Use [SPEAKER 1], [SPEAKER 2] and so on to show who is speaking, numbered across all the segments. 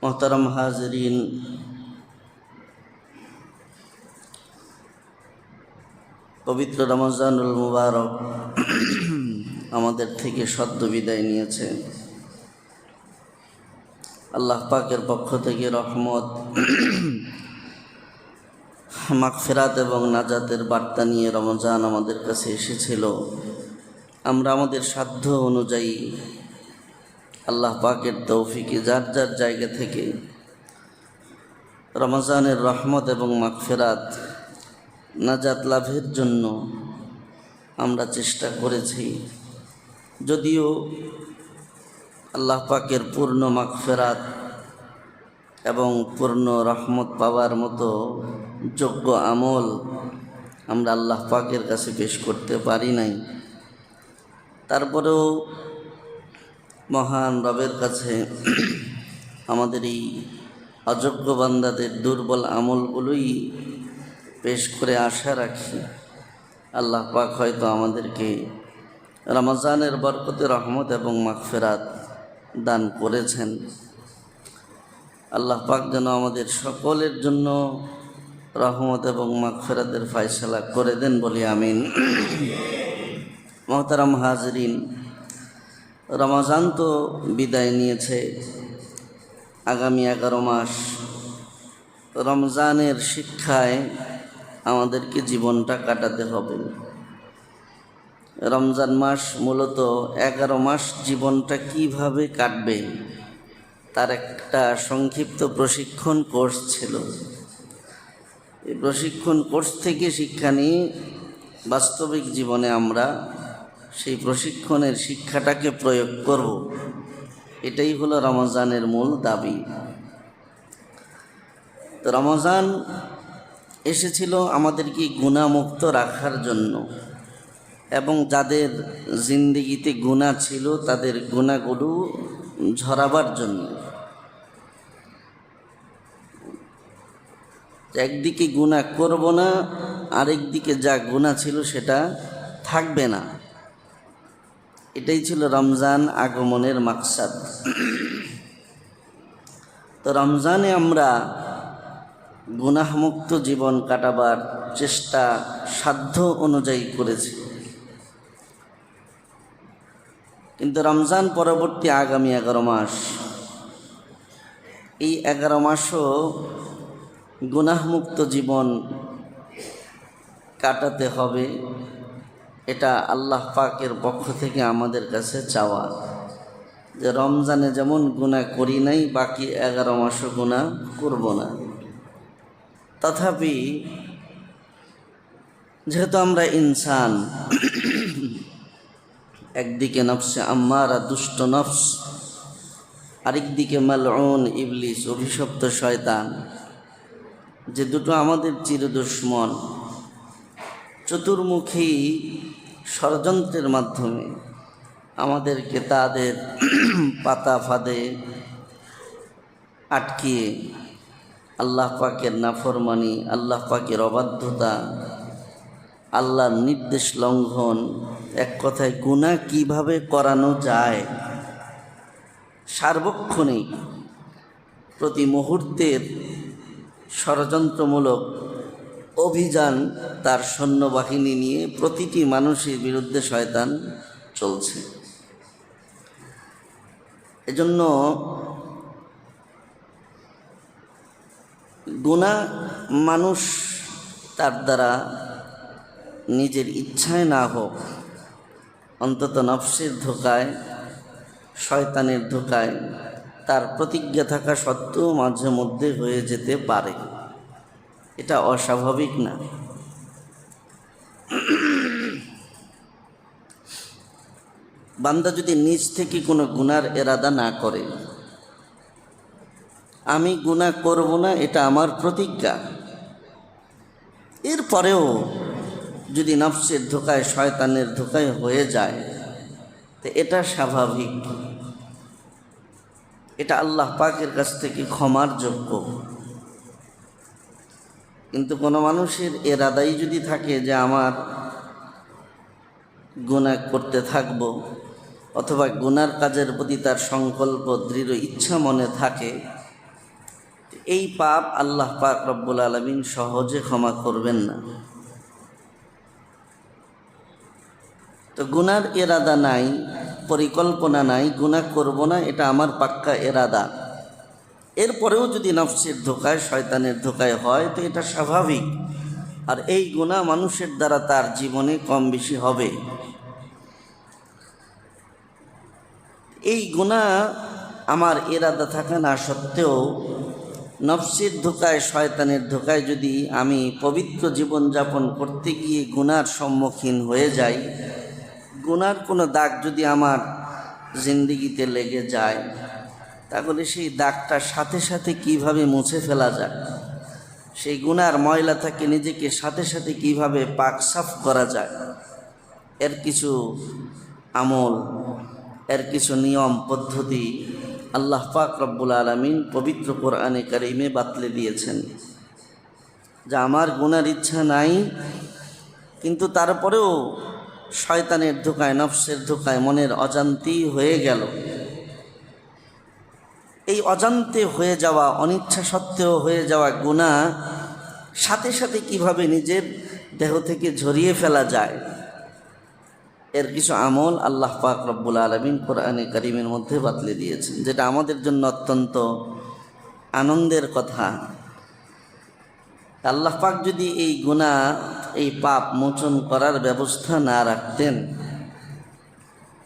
[SPEAKER 1] মোহতারাম হাজরিন, পবিত্র রমজানুল মুবারক আমাদের থেকে সদ্য বিদায় নিয়েছে। আল্লাহ পাকের পক্ষ থেকে রহমত, মাগফিরাত এবং নাজাতের বার্তা নিয়ে রমজান আমাদের কাছে এসেছিল। আমরা আমাদের সাধ্য অনুযায়ী আল্লাহ পাকের তৌফিকে যার যার জায়গা থেকে রমজানের রহমত এবং মাগফিরাত, নাজাত লাভের জন্য আমরা চেষ্টা করেছি। যদিও আল্লাহ পাকের পূর্ণ মাগফিরাত এবং পূর্ণ রহমত পাওয়ার মতো যোগ্য আমল আমরা আল্লাহ পাকের কাছে পেশ করতে পারি নাই, তারপরেও মহান রবের কাছে আমাদের এই অযোগ্য বান্দাদের দুর্বল আমলগুলোই পেশ করে আশা রাখি আল্লাহ পাক হয়তো আমাদেরকে রমজানের বরকতে রহমত এবং মাগফিরাত দান করেছেন। আল্লাহ পাক যেন আমাদের সকলের জন্য রহমত এবং মাগফিরাতের ফয়সালা করে দেন বলি আমিন। মোহতারাম হাজরিন, রমজান তো বিদায় নিয়েছে। আগামী 11 মাস রমজানের শিক্ষায় আমাদেরকে জীবনটা কাটাতে হবে। রমজান মাস মূলত 11 মাস জীবনটা কিভাবে কাটবে তার একটা সংক্ষিপ্ত প্রশিক্ষণ কোর্স ছিল। এই প্রশিক্ষণ কোর্স থেকে শিক্ষা নিয়ে বাস্তবিক জীবনে আমরা সেই প্রশিক্ষণের শিক্ষাটাকে প্রয়োগ করব, এটাই হলো রমজানের মূল দাবি। তো রমজান এসেছিল আমাদেরকে গুনাহমুক্ত রাখার জন্য এবং যাদের জিন্দেগিতে গুনাহ ছিল তাদের গুনাহগুলো ঝরাবার জন্য। একদিকে গুনাহ করব না, আরেকদিকে যা গুনাহ ছিল সেটা থাকবে না। এটাই ছিল রমজান আগমনের মাকসাদ। তো রমজানে আমরা গুনাহমুক্ত জীবন কাটাবার চেষ্টা সাধ্য অনুযায়ী করেছি, কিন্তু রমজান পরবর্তী আগামী 11 মাস, এই 11 মাসও গুনাহমুক্ত জীবন কাটাতে হবে। এটা আল্লাহ পাকের পক্ষ থেকে আমাদের কাছে চাওয়া, যে রমজানে যেমন গুনাহ করি নাই বাকি 11 মাসও গুনাহ করব না। তথাপি যেহেতু আমরা ইনসান, একদিকে নফসে আম্মারা দুষ্ট নফস, আরেকদিকে মালউন ইবলিস অভিশপ্ত শয়তান, যে দুটো আমাদের চিরদুশ্মন, চতুর্মুখী ষড়যন্ত্রের মাধ্যমে আমাদেরকে তাদের পাতা ফাঁদে আটকিয়ে আল্লাহ পাকের নাফরমানি, আল্লাহ পাকের অবাধ্যতা, আল্লাহর নির্দেশ লঙ্ঘন, এক কথায় গুনাহ কিভাবে করানো যায়, সার্বক্ষণিক প্রতি মুহূর্তের ষড়যন্ত্রমূলক অভিযান তার সৈন্যবাহিনী নিয়ে প্রতিটি মানুষের বিরুদ্ধে শয়তান চলছে। এজন্য গুনাহ মানুষ তার দ্বারা নিজের ইচ্ছায় না হোক, অন্তত নফসের ধোকায়, শয়তানের ধোকায় তার প্রতিজ্ঞা থাকা সত্ত্বেও মাঝে মধ্যে হয়ে যেতে পারে। এটা অস্বাভাবিক না। বান্দা যদি নিজ থেকে কোনো গুনার এরাদা না করে, আমি গুনাহ করব না এটা আমার প্রতিজ্ঞা, এরপরেও যদি নফসের ধোকায়, শয়তানের ধোকায় হয়ে যায়, তো এটা স্বাভাবিক, এটা আল্লাহ পাকের কাছ থেকে ক্ষমার যোগ্য। কিন্তু কোনো মানুষের এরাদাই যদি থাকে যে আমার গুনাহ করতে থাকব, অথবা গুনার কাজের প্রতি তার সংকল্প, দৃঢ় ইচ্ছা মনে থাকে, এই পাপ আল্লাহ পাক রব্বুল আলামিন সহজে ক্ষমা করবেন না। তো গুনার ইরাদা নাই, পরিকল্পনা নাই, গুনাহ করব না, এটা আমার পাক্কা ইরাদা। এরপরেও যদি নফসের ধোকায়, শয়তানের ধোকায় হয় তো এটা স্বাভাবিক। আর এই গুনাহ মানুষের দ্বারা তার জীবনে কম বেশি হবে। এই গুনাহ আমার ইরাদা থাকা না সত্ত্বেও নফসের ধোকায়, শয়তানের ধোকায় যদি আমি পবিত্র জীবনযাপন করতে গিয়ে গুনার সম্মুখীন হয়ে যাই, গুনার কোনো দাগ যদি আমার জিন্দেগিতে লেগে যায়, তাহলে সেই দাগটার সাথে সাথে কিভাবে মুছে ফেলা যায়, সেই গুনার ময়লা থেকে নিজেকে সাথে সাথে কিভাবে পাক সাফ করা যায়, এর কিছু আমল, এর কিছু নিয়ম পদ্ধতি আল্লাহ পাক রব্বুল আলামিন পবিত্র কোরআনে কারিমে বাতলে দিয়েছেন। যা আমার গুনার ইচ্ছা নাই, কিন্তু তারপরেও শয়তানের ধোকায়, নফসের ধোকায়, মনের অজান্তেই হয়ে গেল। এই অজান্তে হয়ে যাওয়া, অনিচ্ছা সত্ত্বেও হয়ে যাওয়া গুনাহ সাথে সাথে কিভাবে নিজের দেহ থেকে ঝরিয়ে ফেলা যায়, এর কিছু আমল আল্লাহ পাক রব্বুল আলামিন কোরআনে কারিমের মধ্যে বাতলে দিয়েছেন, যেটা আমাদের জন্য অত্যন্ত আনন্দের কথা। আল্লাহ পাক যদি এই গুনাহ, এই পাপ মোচন করার ব্যবস্থা না রাখতেন,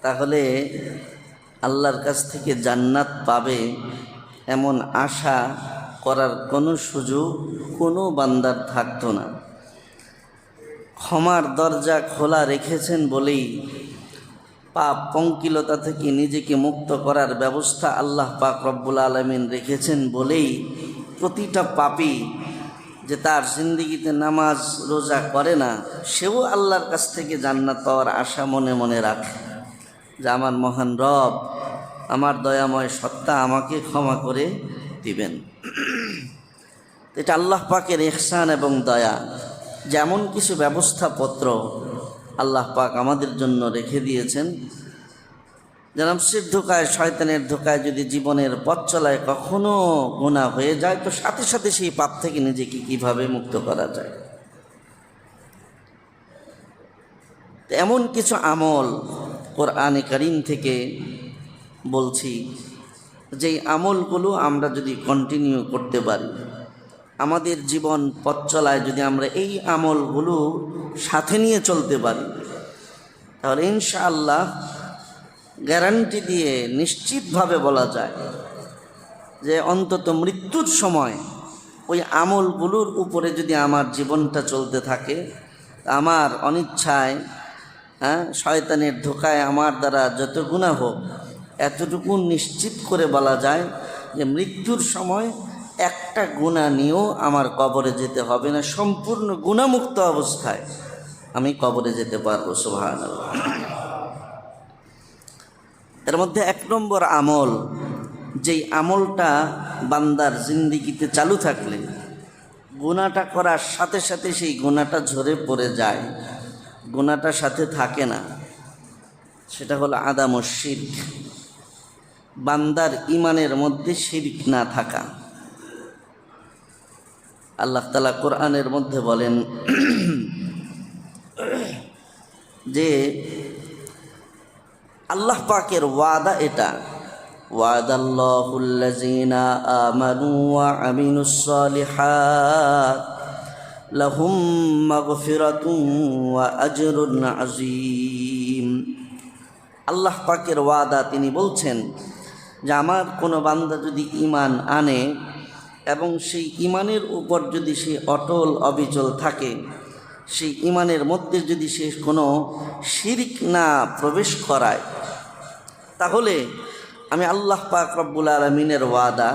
[SPEAKER 1] তাহলে আল্লাহর কাছ থেকে জান্নাত পাবে এমন আশা করার কোনো সুযোগ কোনো বান্দার থাকতো না। ক্ষমার দরজা খোলা রেখেছেন বলেই, পাপ পঙ্কিলতা থেকে নিজেকে মুক্ত করার ব্যবস্থা আল্লাহ পাক রব্বুল আলামিন রেখেছেন বলেই প্রতিটা পাপী যে তার জিন্দেগিতে নামাজ রোজা করে না, সেও আল্লাহর কাছ থেকে জান্নাত পাওয়ার আশা মনে মনে রাখে, যে আমার মহান রব, আমার দয়াময় সত্তা আমাকে ক্ষমা করে দিবেন। এটা আল্লাহ পাকের ইহসান এবং দয়া। যেমন কিছু ব্যবস্থাপত্র আল্লাহ পাক আমাদের জন্য রেখে দিয়েছেন, যে নফসের ধোকায়, শয়তানের ধোকায় যদি জীবনের পথ চলায় কখনো গুনাহ হয়ে যায়, তো সাথে সাথে সেই পাপ থেকে নিজেকে কিভাবে মুক্ত করা যায়। এমন কিছু আমল কোরআনে কারীম থেকে বলছি, যেই আমলগুলো আমরা যদি কন্টিনিউ করতে পারি, আমাদের জীবন পথ চলায় যদি আমরা এই আমলগুলো সাথে নিয়ে চলতে পারি, তাহলে ইনশাআল্লাহ গ্যারান্টি দিয়ে নিশ্চিতভাবে বলা যায় যে অন্তত মৃত্যুর সময় ওই আমলগুলোর উপরে যদি আমার জীবনটা চলতে থাকে, আমার অনিচ্ছায়, শয়তানের ধোকায় আমার দ্বারা যত গুনাহ হোক, এতটুকু নিশ্চিত করে বলা যায় যে মৃত্যুর সময় একটা গুনাহ নিয়েও আমার কবরে যেতে হবে না, সম্পূর্ণ গুনাহমুক্ত অবস্থায় আমি কবরে যেতে পারবো। সুবহানাল্লাহ। এর মধ্যে 1 নম্বর আমল, যেই আমলটা বান্দার জিন্দেগিতে চালু থাকলে গুনাহটা করার সাথে সাথে সেই গুনাহটা ঝরে পড়ে যায়, গুনাহটা সাথে থাকে না, সেটা হলো আদামুশ শিরক। বান্দার ঈমানের মধ্যে শিরক না থাকা। আল্লাহ তাআলা কোরআনের মধ্যে বলেন যে আল্লাহ পাকের ওয়াদা এটা, ওয়াদাল্লাহুল্লাযীনা আমানু ওয়া আমিলুস সালিহাত লাহুম মাগফিরাতুন ওয়া আজরুন আযীম। আল্লাহ পাকের ওয়াদা, তিনি বলছেন যে আমার কোনো বান্দা যদি ঈমান আনে এবং সেই ঈমানের উপর যদি সে অটল অবিচল থাকে, সেই ঈমানের মধ্যে যদি সে কোনো শিরক না প্রবেশ করায়, তাহলে আমি আল্লাহ পাক রব্বুল আলামিনের ওয়াদা,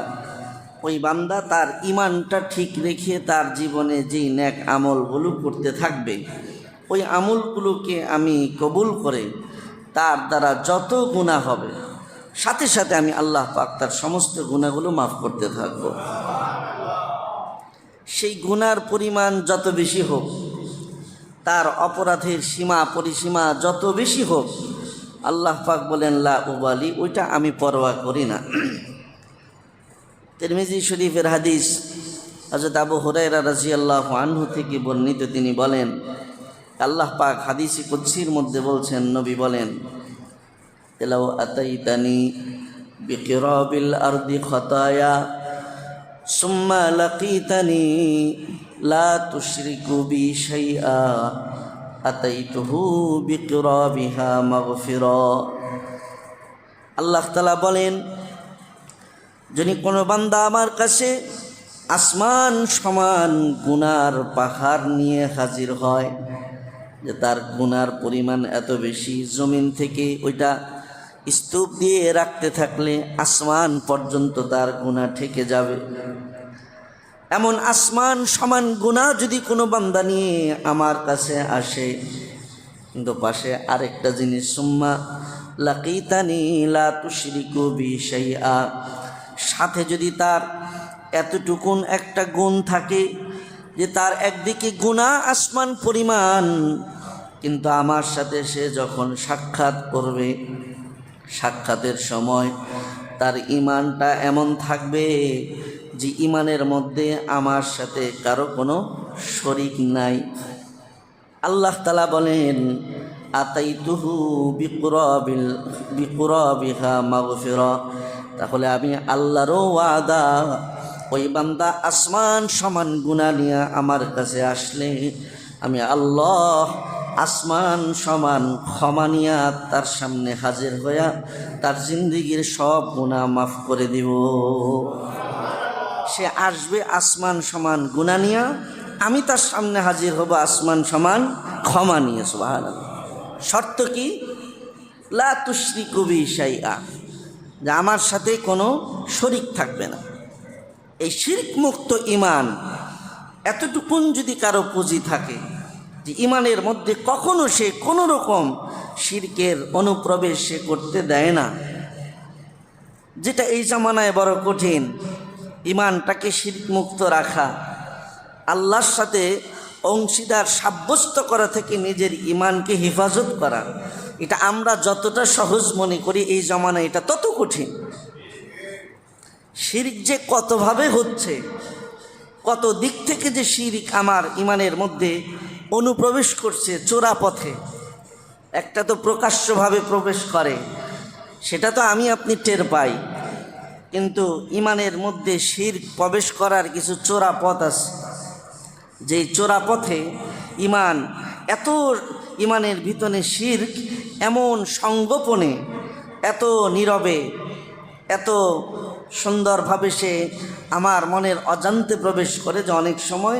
[SPEAKER 1] ওই বান্দা তার ঈমানটা ঠিক রেখে তার জীবনে যেই নেক আমলগুলো করতে থাকবে, ওই আমলগুলোকে আমি কবুল করে তার দ্বারা যত গুনাহ হবে, সাথে সাথে আমি আল্লাহ পাক তার সমস্ত গুনাহগুলো মাফ করতে থাকব। সেই গুনার পরিমাণ যত বেশি হোক, তার অপরাধের সীমা পরিসীমা যত বেশি হোক, আল্লাহ পাক বলেন লা উবালি, ওইটা আমি পরোয়া করি না। তিরমিজি শরীফের হাদিস, হযরত আবু হুরায়রা রাদিয়াল্লাহু আনহু থেকে বর্ণিত। তিনি বলেন, আল্লাহ পাক হাদিসে কুদসির মধ্যে বলছেন, নবী বলেন, লাউ আতাইতানি বিকিরাবিল আরদি খাতায়া সুম্মা লাকিতানি লা তুশরিকু বি শাইআ আতাইতুহু বিকিরাবিহা মাগফিরা। আল্লাহ তাআলা বলেন, যদি কোনো বান্দা আমার কাছে আসমান সমান গুনার পাহাড় নিয়ে হাজির হয়, যে তার গুনার পরিমাণ এত বেশি, জমিন থেকে ওইটা স্তূপ দিয়ে রাখতে থাকলে আসমান পর্যন্ত তার গুনাহ ঠেকে যাবে, এমন আসমান সমান গুনাহ যদি কোনো বান্দা নিয়ে আমার কাছে আসে, কিন্তু পাশে আরেকটা জিনিস, সুম্মা লাকিতানি লা তুশরিকু বি শাইআ, সাথে যদি তার এতটুকুন একটা গুণ থাকে যে তার একদিকে গুনাহ আসমান পরিমাণ, কিন্তু আমার সাথে সে যখন সাক্ষাৎ করবে, সাক্ষাতের সময় তার ঈমানটা এমন থাকবে যে ঈমানের মধ্যে আমার সাথে কারো কোনো শরীক নাই। আল্লাহ তাআলা বলেন, আতাইতুহু বিকুরাবিহা মাগফিরা। তাহলে আমি আল্লাহরও ওয়াদা, ওই বান্দা আসমান সমান গুনাহ নিয়ে আমার কাছে আসলে আমি আল্লাহ আসমান সমান ক্ষমা নিয়া তার সামনে হাজির হইয়া তার জিন্দিগির সব গুনাহ মাফ করে দিব। সে আসবে আসমান সমান গুনাহ নিয়া, আমি তার সামনে হাজির হব আসমান সমান ক্ষমা নিয়ে। সুবহানাল্লাহ। শর্ত কি? লা তুশরিকু বি শাইআ, যে আমার সাথে কোনো শরীক থাকবে না। এই শিরক মুক্ত ঈমান এতটুকুন যদি কারো পুঁজি থাকে যে ঈমানের মধ্যে কখনো সে কোনো রকম শিরকের অনুপ্রবেশ সে করতে দেয় না, যেটা এই জামানায় বড় কঠিন, ঈমানটাকে শিরক মুক্ত রাখা, আল্লাহর সাথে অংশীদার সাব্যস্ত করা থেকে নিজের ঈমানকে হেফাজত করা, এটা আমরা যতটা সহজ মনে করি এই জামানায় এটা তত কঠিন। শিরক যে কতভাবে হচ্ছে, কত দিক থেকে যে শিরক আমার ঈমানের মধ্যে অনুপ্রবেশ করছে চোরা পথে। একটা তো প্রকাশ্যভাবে প্রবেশ করে, সেটা তো আমি আপনি টের পাই, কিন্তু ঈমানের মধ্যে শিরক প্রবেশ করার কিছু চোরা পথ আছে। যেই চোরা পথে ঈমান, এত ঈমানের ভিতরে শিরক এমন সংগোপনে, এত নীরবে, এত সুন্দরভাবে সে আমার মনের অজান্তে প্রবেশ করে যে অনেক সময়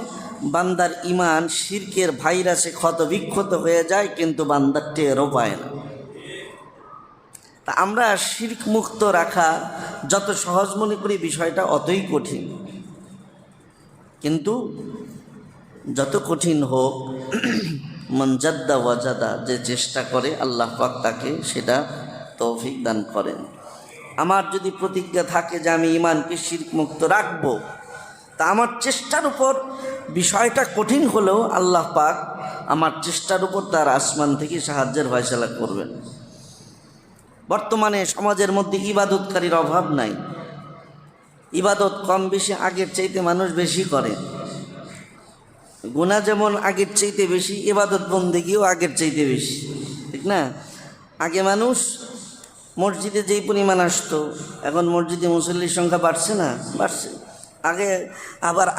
[SPEAKER 1] বান্দার ঈমান শিরকের ভাইরাসে ক্ষত বিক্ষত হয়ে যায়, কিন্তু বান্দার টেরও পায় না। তা আমরা শিরক মুক্ত রাখা যত সহজ মনে করি বিষয়টা অতই কঠিন। কিন্তু যত কঠিন হোক, মান জাদ্দা ওয়াজাদা, যে চেষ্টা করে আল্লাহ পাক তাকে সেটা তৌফিক দান করেন। আমার যদি প্রতিজ্ঞা থাকে যে আমি ঈমানকে শিরক মুক্ত রাখবো, তা আমার চেষ্টার উপর বিষয়টা কঠিন হলেও আল্লাহ পাক আমার চেষ্টার উপর তার আসমান থেকে সাহায্যের ফয়সালা করবেন। বর্তমানে সমাজের মধ্যে ইবাদতকারীর অভাব নাই। ইবাদত কম বেশি আগের চাইতে মানুষ বেশি করে। গুনাহ যেমন আগের চাইতে বেশি, ইবাদত বন্দেগীও আগের চাইতে বেশি, ঠিক না? আগে মানুষ মসজিদে যেই পরিমাণ আসতো, এখন মসজিদে মুসল্লির সংখ্যা বাড়ছে না? বাড়ছে।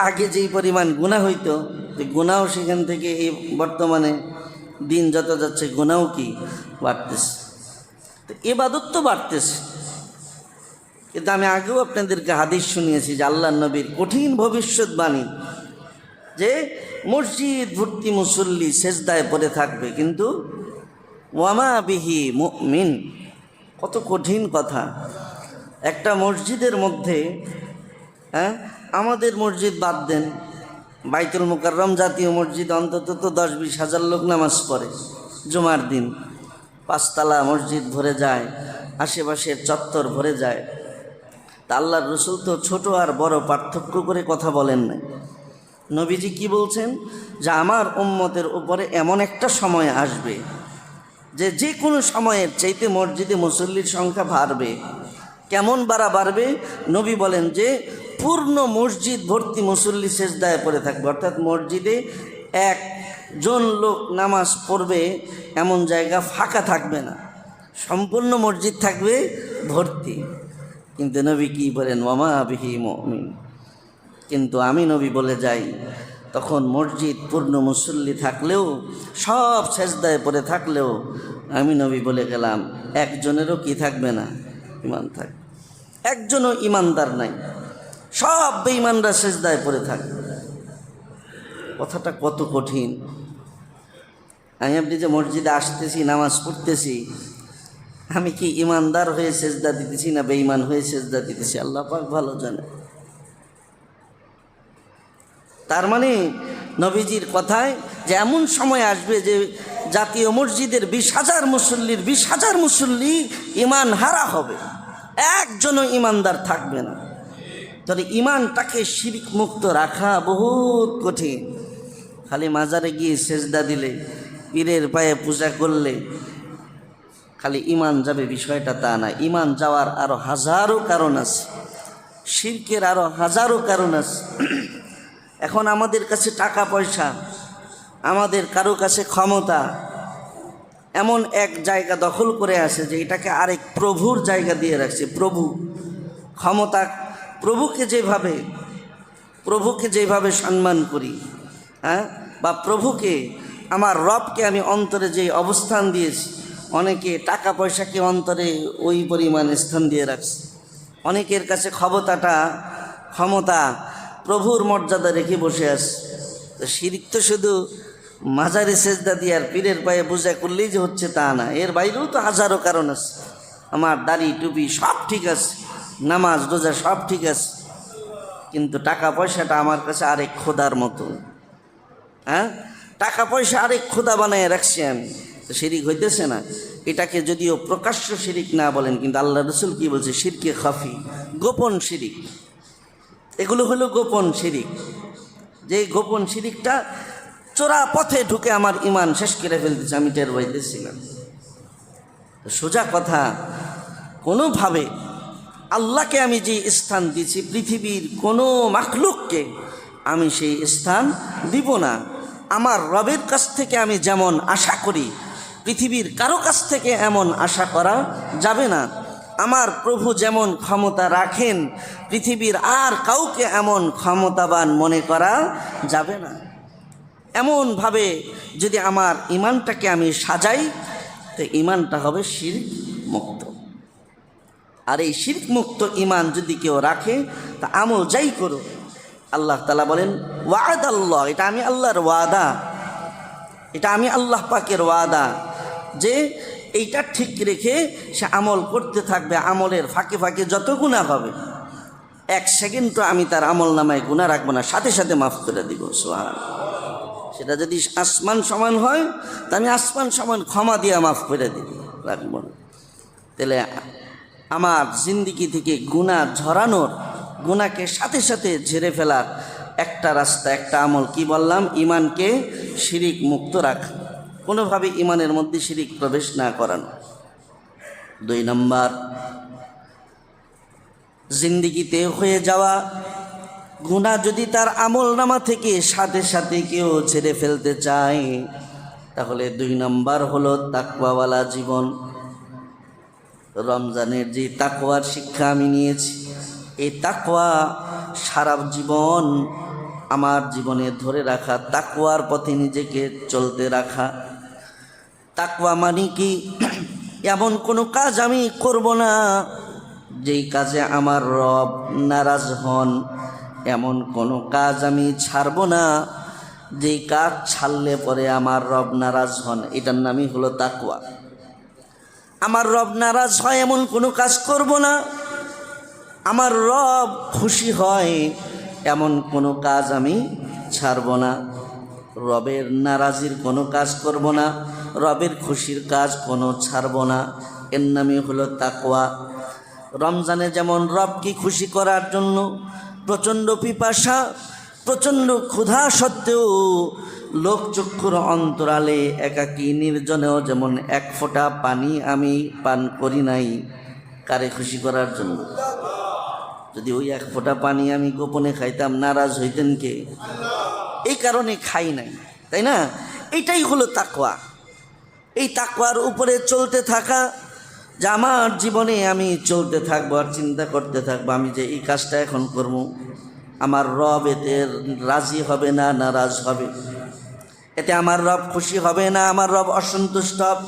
[SPEAKER 1] আগে যেই পরিমাণ গুনাহ হইতো, গুনাহও সেখান থেকে এই বর্তমানে দিন যত যাচ্ছে গুনাহও কি বাড়তেছে। তো ইবাদত তো বাড়তেছে, কিন্তু আমি আগেও আপনাদেরকে হাদিস শুনিয়েছি যে আল্লাহর নবীর কঠিন ভবিষ্যৎবাণী যে মসজিদ ভর্তি মুসল্লি সেজদায় পড়ে থাকবে, কিন্তু ওয়ামা বিহি মুমিন। কত কঠিন কথা। একটা মসজিদের মধ্যে, আমাদের মসজিদ বাদ দেন, বাইতুল মুকাররম জাতীয় মসজিদ অন্তত তো 10-20 হাজার লোক নামাজ পড়ে জুমার দিন। 5 তলা মসজিদ ভরে যায়, আশেপাশের চত্বর ভরে যায়। তা আল্লাহর রসুল তো ছোট আর বড় পার্থক্য করে কথা বলেন না। নবীজি কি বলছেন? যে আমার উম্মতের উপরে এমন একটা সময় আসবে যে কোনো সময়ের চাইতে মসজিদে মুসল্লির সংখ্যা বাড়বে। কেমন বাড়বে? নবী বলেন যে পূর্ণ মসজিদ ভর্তি মুসল্লি সেজদায় পড়ে থাকবে, অর্থাৎ মসজিদে একজন লোক নামাজ পড়বে এমন জায়গা ফাঁকা থাকবে না, সম্পূর্ণ মসজিদ থাকবে ভর্তি। কিন্তু নবী কি বলেন, ওয়ামা বিহি মুমিন, কিন্তু আমি নবী বলে যাই তখন মসজিদ পূর্ণ মুসল্লি থাকলেও, সব সেজদায় পড়ে থাকলেও আমি নবী বলে গেলাম একজনেরও কি থাকবে না, ইমান থাকবে। একজনও ইমানদার নাই, সব বেঈমানরা সেজদায় পড়ে থাকবে। কথাটা কত কঠিন। আমি আপনি যে মসজিদে আসতেছি, নামাজ পড়তেছি, আমি কি ইমানদার হয়ে সেজদা দিতেছি না বেঈমান হয়ে সেজদা দিতেছি, আল্লাহ পাক ভালো জানে। তার মানে নবীজির কথায় যে এমন সময় আসবে যে জাতীয় মসজিদের 20,000 মুসল্লির 20,000 মুসল্লি ইমান হারা হবে, একজনও ইমানদার থাকবে না। তবে ইমানটাকে শিরক মুক্ত রাখা বহুত কঠিন। খালি মাজারে গিয়ে সেজদা দিলে, পীরের পায়ে পূজা করলে খালি ইমান যাবে বিষয়টা তা না। ইমান যাওয়ার আরও হাজারো কারণ আছে, শিরকের আরও হাজারো কারণ আছে। এখন আমাদের কাছে টাকা পয়সা, আমাদের কারো কাছে ক্ষমতা এমন এক জায়গা দখল করে আসে যে এটাকে আরেক প্রভুর জায়গা দিয়ে রাখছে। প্রভু ক্ষমতা, প্রভুকে যেভাবে সম্মান করি, হ্যাঁ, বা প্রভুকে, আমার রবকে আমি অন্তরে যে অবস্থান দিয়েছি, অনেকে টাকা পয়সাকে অন্তরে ওই পরিমাণ স্থান দিয়ে রাখছে। অনেকের কাছে ক্ষমতা প্রভুর মর্যাদা রেখে বসে আছে। তো শিরক তো শুধু মাজারে সেজদা দিয়ে আর পীরের পায়ে পূজা করলেই যে হচ্ছে তা না, এর বাইরেও তো হাজারো কারণ আছে। আমার দাড়ি টুপি সব ঠিক আছে, নামাজ রোজা সব ঠিক আছে, কিন্তু টাকা পয়সাটা আমার কাছে আরেক খোদার মতো। হ্যাঁ, টাকা পয়সা আরেক খোদা বানায় রাখছি আমি, তো শিরিক হইতেছে না? এটাকে যদিও প্রকাশ্য শিরিক না বলেন, কিন্তু আল্লাহ রসুল কি বলছে, শিরকে খাফি, গোপন শিরিক। এগুলো হলো গোপন শিরিক, যে গোপন শিরিকটা চোরা পথে ঢুকে আমার ইমান শেষ করে ফেলতেছে, আমি টের পাইতেছিলাম। সোজা কথা, কোনোভাবে আল্লাহকে আমি যে স্থান দিয়েছি, পৃথিবীর কোনো মাখলুককে আমি সেই স্থান দিব না। আমার রবের কাছ থেকে আমি যেমন আশা করি, পৃথিবীর কারো কাছ থেকে এমন আশা করা যাবে না। আমার প্রভু যেমন ক্ষমতা রাখেন, পৃথিবীর আর কাউকে এমন ক্ষমতাবান মনে করা যাবে না। এমনভাবে যদি আমার ইমানটাকে আমি সাজাই, তো ইমানটা হবে শিরক মুক্ত। আর এই শিরক মুক্ত ইমান যদি কেউ রাখে, তা আমল যাই করো, আল্লাহ তাআলা বলেন ওয়াদাল্লাহ, এটা আমি আল্লাহর ওয়াদা, এটা আমি আল্লাহ পাকের ওয়াদা, যে এইটা ঠিক রেখে সে আমল করতে থাকবে। আমলের ফাঁকে ফাঁকে যত গুনাহ হবে, 1 সেকেন্ডও আমি তার আমল নামায় গুনাহ রাখবো না, সাথে সাথে মাফ করে দিব। সুবহানাল্লাহ। সেটা যদি আসমান সমান হয়, তা আমি আসমান সমান ক্ষমা দিয়ে মাফ করে দিব, রাখবো না। তাহলে আমার জিন্দিগি থেকে গুনাহ ঝরানোর, গুনাহকে সাথে সাথে ঝেড়ে ফেলার একটা রাস্তা, একটা আমল কি বললাম, ইমানকে শিরিক মুক্ত রাখা, কোনোভাবে ইমানের মধ্যে শিরিক প্রবেশ না করানো। 2 নম্বর, জিন্দিগিতে হয়ে যাওয়া গুনাহ যদি তার আমল নামা থেকে সাথে সাথে কেউ ছেড়ে ফেলতে চায়, তাহলে 2 নম্বর হলো তাকওয়াওয়ালা জীবন। রমজানের যে তাকওয়ার শিক্ষা আমি নিয়েছি, এই তাকওয়া সারা জীবন আমার জীবনে ধরে রাখা, তাকওয়ার পথে নিজেকে চলতে রাখা। তাকওয়া মানে কি, এমন কোনো কাজ আমি করব না যেই কাজে আমার রব নারাজ হন, এমন কোনো কাজ আমি ছাড়ব না যেই কাজ ছাড়লে পরে আমার রব নারাজ হন, এটার নামই হলো তাকওয়া। আমার রব নারাজ হয় এমন কোনো কাজ করব না, আমার রব খুশি হয় এমন কোনো কাজ আমি ছাড়ব না। রবের নারাজির কোনো কাজ করব না, রবের খুশির কাজ কোনো ছাড়ব না, এর নামই হলো তাকওয়া। রমজানে যেমন রবকে খুশি করার জন্য প্রচণ্ড পিপাসা, প্রচণ্ড ক্ষুধা সত্ত্বেও লোকচক্ষুর অন্তরালে একাকী নির্জনেও যেমন 1 ফোঁটা পানি আমি পান করি নাই, কারে খুশি করার জন্য? যদি ওই এক ফোঁটা পানি আমি গোপনে খাইতাম, নারাজ হইতেন কে? এই কারণে খাই নাই, তাই না? এটাই হলো তাকওয়া। এই তাকওয়ার উপরে চলতে থাকা, যে আমার জীবনে আমি চলতে থাকবো আর চিন্তা করতে থাকবো, আমি যে এই কাজটা এখন করবো, আমার রব এতে রাজি হবে না নারাজ হবে, এতে আমার রব খুশি হবে না আমার রব অসন্তুষ্ট হবে,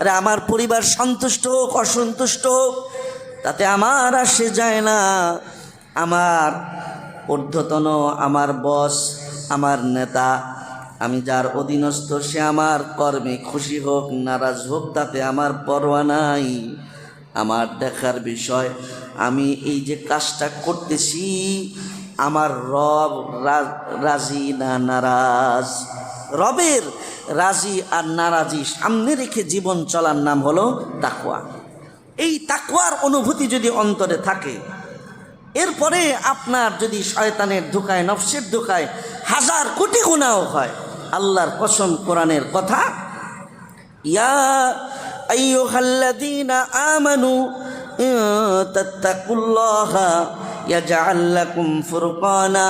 [SPEAKER 1] আরে আমার পরিবার সন্তুষ্ট হোক অসন্তুষ্ট হোক তাতে আমার আসে যায় না। আমার ঊর্ধ্বতন, আমার বস, আমার নেতা, আমি যার অধীনস্থ, সে আমার কর্মে খুশি হোক নারাজ হোক তাতে আমার পরোয়া নাই। আমার দেখার বিষয় আমি এই যে কাজটা করতেছি আমার রব রাজি না নারাজ। রবের রাজি আর নারাজি সামনে রেখে জীবন চলার নাম হলো তাকওয়া। এই তাকওয়ার অনুভূতি যদি অন্তরে থাকে, এরপরে আপনার যদি শয়তানের ধোঁকায় নফসের ধোঁকায় হাজার কোটি গুনাহ হয়, আল্লাহর কসম কোরআনের কথা, ইয়া আইয়ুহাল্লাযীনা আমানু ইন তাত্তাকুল্লাহা ইয়াজআল লাকুম ফুরকানা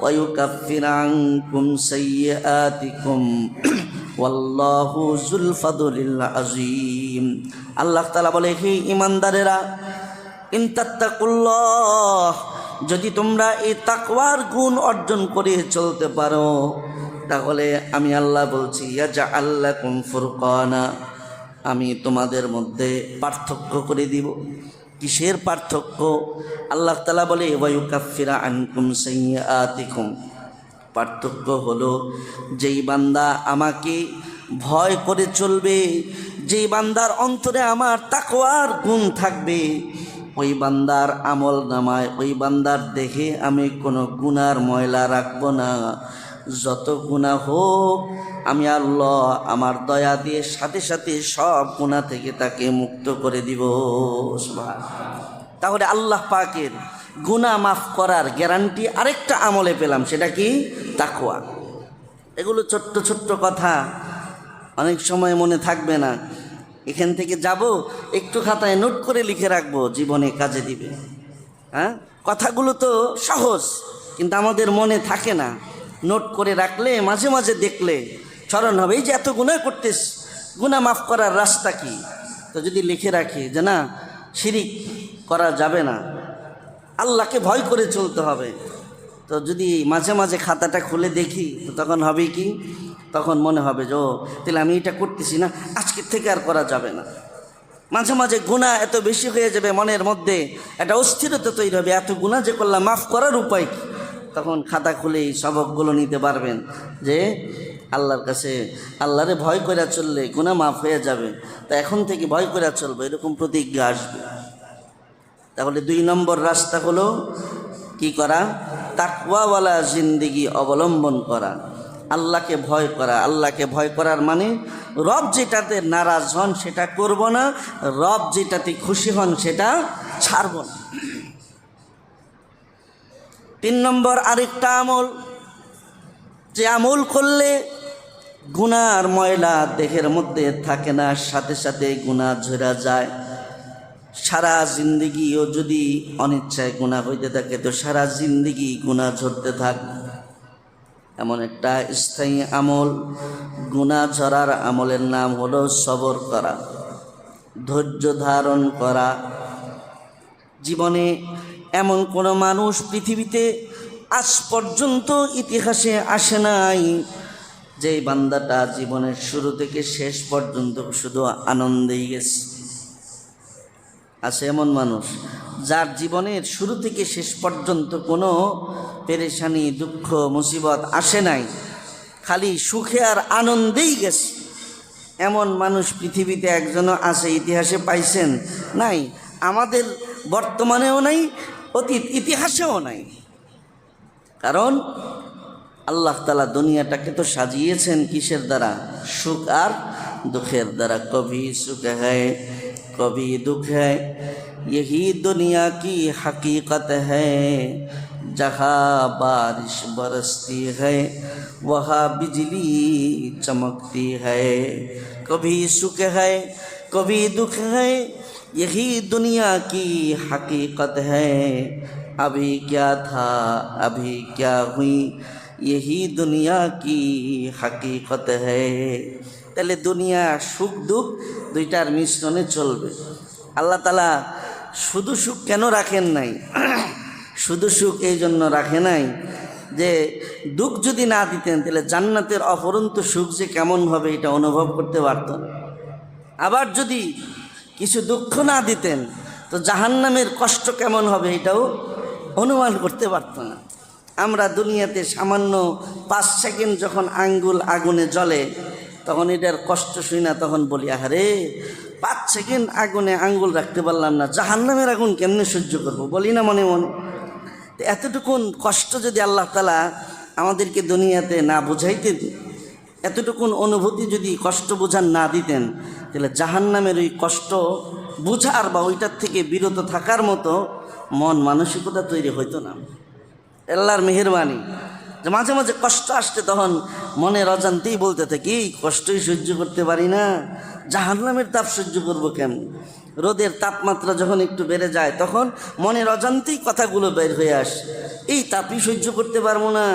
[SPEAKER 1] ওয়া ইউকাফির আনকুম সাইয়্যাতিকুম ওয়াল্লাহু যুল ফাদলিল আযীম। আল্লাহ তাআলা বলে, হে ঈমানদারেরা, ইন তাত্তাকুল্লাহ, যদি তোমরা এই তাকওয়ার গুণ অর্জন করে চলতে পারো, তাহলে আমি আল্লাহ বলছি ইয়াজআল লাকুম ফুরকানা, আমি তোমাদের মধ্যে পার্থক্য করে দিব। কিসের পার্থক্য? আল্লাহ তাআলা বলে ওয়া ইউকাফির আনকুম সাইয়্যাতিকুম, পার্থক্য হলো যেই বান্দা আমাকে ভয় করে চলবে, যেই বান্দার অন্তরে আমার তাকওয়ার গুণ থাকবে, ওই বান্দার আমল নামায়, ওই বান্দার দেহে আমি কোনো গুনার ময়লা রাখব না। যত গুনাহ হোক আমি আল্লাহ আমার দয়া দিয়ে সাথে সাথে সব গুনাহ থেকে তাকে মুক্ত করে দিব। তাহলে আল্লাহ পাকের গুনাহ মাফ করার গ্যারান্টি আরেকটা আমলে পেলাম, সেটা কি? তাকওয়া। এগুলো ছোট্ট ছোট্ট কথা, অনেক সময় মনে থাকবে না, এখান থেকে যাব একটু খাতায় নোট করে লিখে রাখবো, জীবনে কাজে দিবে। হ্যাঁ, কথাগুলো তো সহজ কিন্তু আমাদের মনে থাকে না। নোট করে রাখলে মাঝে মাঝে দেখলে স্মরণ হবে, এই যে এত গুনাহ করতেছ, গুনাহ মাফ করার রাস্তা কি? তো যদি লিখে রাখি যে না, শিরিক করা যাবে না, আল্লাহকে ভয় করে চলতে হবে, তো যদি মাঝে মাঝে খাতাটা খুলে দেখি তো তখন হবে কি, তখন মনে হবে যে ও তাহলে আমি এটা করতেছি না, আজকের থেকে আর করা যাবে না। মাঝে মাঝে গুনাহ এত বেশি হয়ে যাবে, মনের মধ্যে একটা অস্থিরতা তৈরি হবে, এত গুনাহ যে করলাম, মাফ করার উপায় কি? তখন খাতা খুলেই সবকগুলো নিতে পারবেন যে আল্লাহর কাছে আল্লাহরে ভয় করে চললে গুনাহ মাফ হয়ে যাবে, তা এখন থেকে ভয় করে চলবো, এরকম প্রতিজ্ঞা আসবে। তাহলে 2 নম্বর রাস্তা হলো কি করা? তাকওয়াওয়ালা জিন্দেগি অবলম্বন করা, আল্লাহকে ভয় করা। আল্লাহকে ভয় করার মানে রব যেটাতে নারাজ হন সেটা করব না, রব যেটাতে খুশি হন সেটা ছাড়ব না। 3 নম্বর আরেকটা আমল, যে আমল করলে গুনার ময়লা দেহের মধ্যে থাকে না, সাথে সাথে গুনাহ ঝরা যায়। সারা জিন্দেগিও যদি অনিচ্ছায় গুনাহ হইতে থাকে তো সারা জিন্দেগি গুনাহ ঝরতে থাকবে। এমন একটা স্থায়ী আমল, গুনাহ ঝরার আমলের নাম হলো সবর করা, ধৈর্য ধারণ করা। জীবনে এমন কোনো মানুষ পৃথিবীতে আজ পর্যন্ত ইতিহাসে আসে নাই যে বান্দাটা জীবনের শুরু থেকে শেষ পর্যন্ত শুধু আনন্দেই গেছে। আছে এমন মানুষ যার জীবনের শুরু থেকে শেষ পর্যন্ত কোনো পেরেশানি, দুঃখ, মুসিবত আসে নাই, খালি সুখে আর আনন্দেই গেছে। এমন মানুষ পৃথিবীতে একজনও আছে? ইতিহাসে পাইছেন? নাই। আমাদের বর্তমানেও নাই, অতীত ইতিহাসেও নাই। কারণ আল্লাহ তাআলা দুনিয়াটাকে তো সাজিয়েছেন কিসের দ্বারা? সুখ আর দুঃখের দ্বারা। কভি সুখ হ্যায় কভি দুঃখ হ্যায়, यही दुनिया की हकीकत है। जहाँ बारिश बरसती है वहाँ बिजली चमकती है। कभी सुख है कभी दुख है, यही दुनिया की हकीकत है, अभी क्या था अभी क्या हुई, यही दुनिया की हकीकत है। তাহলে দুনিয়া সুখ দুঃখ দুইটার মিশ্রণে চলবে। আল্লাহ তাআলা শুধু সুখ কেন রাখেন নাই? শুধু সুখ এই জন্য রাখে নাই যে দুঃখ যদি না দিতেন তাহলে জান্নাতের অফুরন্ত সুখ যে কেমন হবে এটা অনুভব করতে পারত না। আবার যদি কিছু দুঃখ না দিতেন তো জাহান্নামের কষ্ট কেমন হবে এটাও অনুমান করতে পারত না। আমরা দুনিয়াতে সামান্য 5 সেকেন্ড যখন আঙ্গুল আগুনে জ্বলে তখন এটার কষ্ট শুই না, তখন বলি আহারে 5 সেকেন্ড আগুনে আঙ্গুল রাখতে পারলাম না, জাহান্নামের আগুন কেমনে সহ্য করব, বলি না মনে মনে। এতটুকুন কষ্ট যদি আল্লাহ তাআলা আমাদেরকে দুনিয়াতে না বুঝাইতেন, এতটুকুন অনুভূতি যদি কষ্ট বোঝান না দিতেন, তাহলে জাহান্নামের ওই কষ্ট বুঝার বা ওইটার থেকে বিরত থাকার মতো মন মানসিকতা তৈরি হইতো না। আল্লাহর মেহেরবানি যে মাঝে মাঝে কষ্ট আসতে তখন মনের অজান্তেই বলতে থাকি কষ্টই সহ্য করতে পারি না, জাহান্নামের তাপ সহ্য করব কেমন। রোদের তাপমাত্রা যখন একটু বেড়ে যায় তখন মনের অজান্তেই কথাগুলো বের হয়ে আসে, এই তাপই সহ্য করতে পারবো না,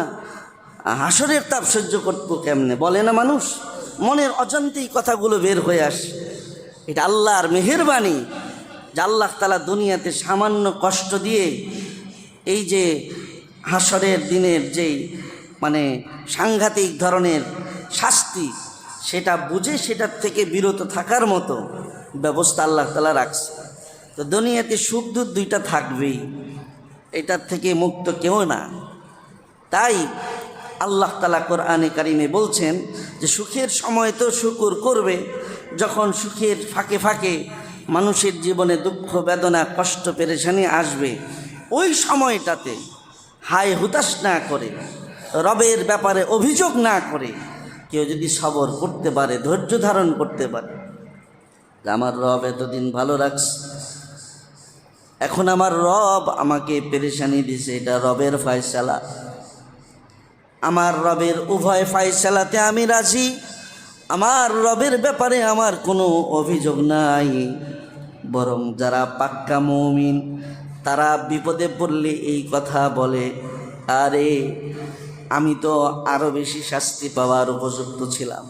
[SPEAKER 1] হাসরের তাপ সহ্য করবো কেমনে, বলে না মানুষ। মনের অজান্তেই কথাগুলো বের হয়ে আসে। এটা আল্লাহর মেহেরবানি যে আল্লাহ তাআলা দুনিয়াতে সামান্য কষ্ট দিয়ে এই যে হাসরের দিনের যেই সাংঘাতিক ধরনের শাস্তি সেটা বুঝে সেটার থেকে বিরত থাকার মতো ব্যবস্থা আল্লাহ তাআলা রাখছে। তো দুনিয়াতে সুখ দুঃখ দুইটা থাকবেই, এটার থেকে মুক্ত কেউ না। তাই আল্লাহ তাআলা কোরআনে কারিমে বলছেন যে সুখের সময় তো শুকর করবে, যখন সুখের ফাঁকে ফাঁকে মানুষের জীবনে দুঃখ বেদনা কষ্ট পেরেশানি আসবে, ওই সময়টাতে হায় হুতাশ না করে, রবের ব্যাপারে অভিযোগ না করে কেউ যদি সবর করতে পারে, ধৈর্য ধারণ করতে পারে, আমার রব এতদিন ভালো রাখছে, এখন আমার রব আমাকে পেরেশানি দিছে, এটা রবের ফয়সালা, আমার রবের উভয় ফয়সালাতে আমি রাজি, আমার রবের ব্যাপারে আমার কোনো অভিযোগ নাই। বরং যারা পাক্কা মুমিন তারা বিপদে পড়লে এই কথা বলে, আরে আমি তো আরও বেশি শাস্তি পাওয়ার উপযুক্ত ছিলাম,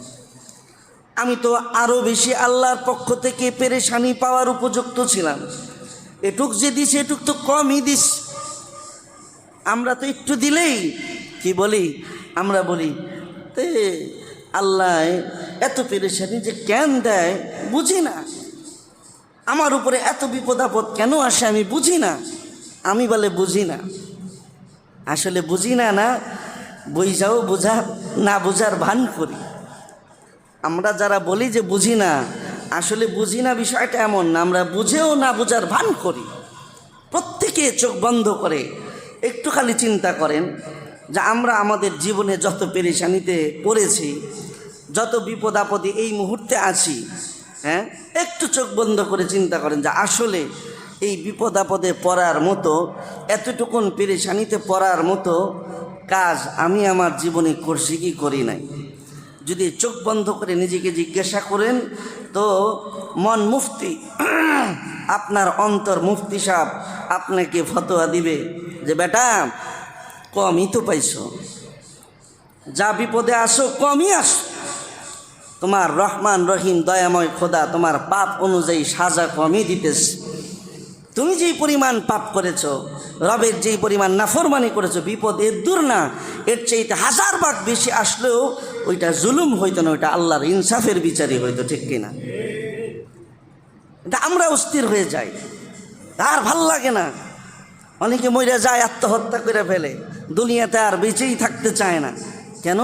[SPEAKER 1] আমি তো আরও বেশি আল্লাহর পক্ষ থেকে পেরেশানি পাওয়ার উপযুক্ত ছিলাম, এটুক যে দিস এটুক তো কমই দিস। আমরা তো একটু দিলেই কি বলি, আমরা বলি তে আল্লাহ এত পেরেশানি যে কেন দেয় বুঝি না, আমার উপরে এত বিপদ আপদ কেন আসে আমি বুঝি না। আমি বলে বুঝি না, আসলে বুঝি না, না বুঝাও বুঝা না বুঝার ভান করি। আমরা যারা বলি যে বুঝি না, আসলে বুঝি না বিষয়টা এমন না, আমরা বুঝেও না বুঝার ভান করি। প্রত্যেকে চোখ বন্ধ করে একটু খালি চিন্তা করেন যে আমরা আমাদের জীবনে যত পেরেশানিতে পড়েছি, যত বিপদ আপদে এই মুহূর্তে আছি, হ্যাঁ, একটু চোখ বন্ধ করে চিন্তা করেন যে আসলে এই বিপদ আপদে পড়ার মতো, এতটুকুন পেরেশানিতে পড়ার মতো কাজ আমি আমার জীবনে করছি কি করি নাই। যদি চোখ বন্ধ করে নিজেকে জিজ্ঞাসা করেন তো মন মুফতি, আপনার অন্তর মুফতি সাহেব আপনাকে ফতোয়া দিবে যে বেটা কমই তো পাইছো, যা বিপদে আসো কমই আসো, তোমার রহমান রহিম দয়াময় খোদা তোমার পাপ অনুযায়ী সাজা কমই দিতেছে। তুমি যেই পরিমাণ পাপ করেছো, রবের যেই পরিমাণ নাফরমানি করেছো, বিপদ এর দূর না, এর চাইতে 1000 ভাগ বেশি আসলেও ওইটা জুলুম হইতো না, ওইটা আল্লাহর ইনসাফের বিচারই হইতো, ঠিক কিনা? এটা আমরা অস্থির হয়ে যাই, আর ভাল লাগে না। অনেকে মরে যায়, আত্মহত্যা করে ফেলে, দুনিয়াতে আর বেঁচেই থাকতে চায় না। কেন?